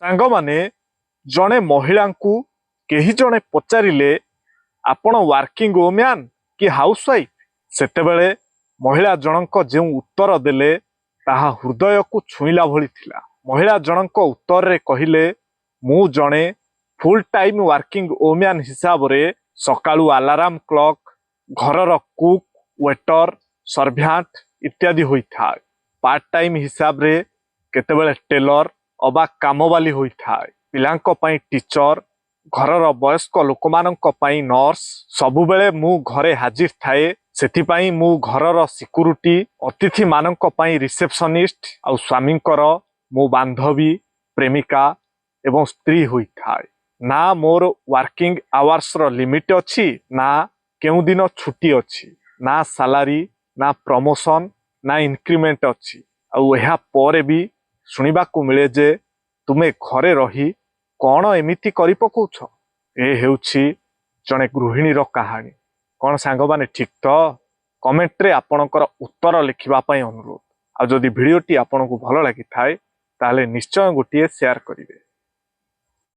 ସାଙ୍ଗମାନେ ଜଣେ ମହିଳାଙ୍କୁ କେହି ଜଣେ ପଚାରିଲେ ଆପଣ ୱାର୍କିଂ ଓମ୍ୟାନ୍ କି ହାଉସୱାଇଫ୍, ସେତେବେଳେ ମହିଳା ଜଣଙ୍କ ଯେଉଁ ଉତ୍ତର ଦେଲେ ତାହା ହୃଦୟକୁ ଛୁଇଁଲା ଭଳି ଥିଲା। ମହିଳା ଜଣଙ୍କ ଉତ୍ତରରେ କହିଲେ, ମୁଁ ଜଣେ ଫୁଲ୍ ଟାଇମ୍ ୱାର୍କିଂ ଓମ୍ୟାନ୍ ହିସାବରେ ସକାଳୁ ଆଲାରାମ କ୍ଲକ୍, ଘରର କୁକ୍, ୱେଟର, ସର୍ଭ୍ୟାଣ୍ଟ ଇତ୍ୟାଦି ହୋଇଥାଏ। ପାର୍ଟ ଟାଇମ୍ ହିସାବରେ କେତେବେଳେ ଟେଲର ଅବା କାମବାଲି ହୋଇଥାଏ। ପିଲାଙ୍କ ପାଇଁ ଟିଚର, ଘରର ବୟସ୍କ ଲୋକମାନଙ୍କ ପାଇଁ ନର୍ସ, ସବୁବେଳେ ମୁଁ ଘରେ ହାଜିର ଥାଏ। ସେଥିପାଇଁ ମୁଁ ଘରର ସିକ୍ୟୁରିଟି, ଅତିଥିମାନଙ୍କ ପାଇଁ ରିସେପସନିଷ୍ଟ, ଆଉ ସ୍ୱାମୀଙ୍କର ମୁଁ ବାନ୍ଧବୀ, ପ୍ରେମିକା ଏବଂ ସ୍ତ୍ରୀ ହୋଇଥାଏ। ନା ମୋର ୱାର୍କିଂ ଆୱାର୍ସର ଲିମିଟ୍ ଅଛି, ନା କେଉଁ ଦିନ ଛୁଟି ଅଛି, ନା ସାଲାରୀ, ନା ପ୍ରମୋସନ, ନା ଇନକ୍ରିମେଣ୍ଟ ଅଛି। ଆଉ ଏହା ପରେ ବି ଶୁଣିବାକୁ ମିଳେ ଯେ ତୁମେ ଘରେ ରହି କ'ଣ ଏମିତି କରି ପକଉଛ। ଏ ହେଉଛି ଜଣେ ଗୃହିଣୀର କାହାଣୀ। କ'ଣ ସାଙ୍ଗମାନେ ଠିକ୍ ତ? କମେଣ୍ଟରେ ଆପଣଙ୍କର ଉତ୍ତର ଲେଖିବା ପାଇଁ ଅନୁରୋଧ। ଆଉ ଯଦି ଭିଡ଼ିଓଟି ଆପଣଙ୍କୁ ଭଲ ଲାଗିଥାଏ ତାହେଲେ ନିଶ୍ଚୟ ଗୋଟିଏ ସେୟାର କରିବେ।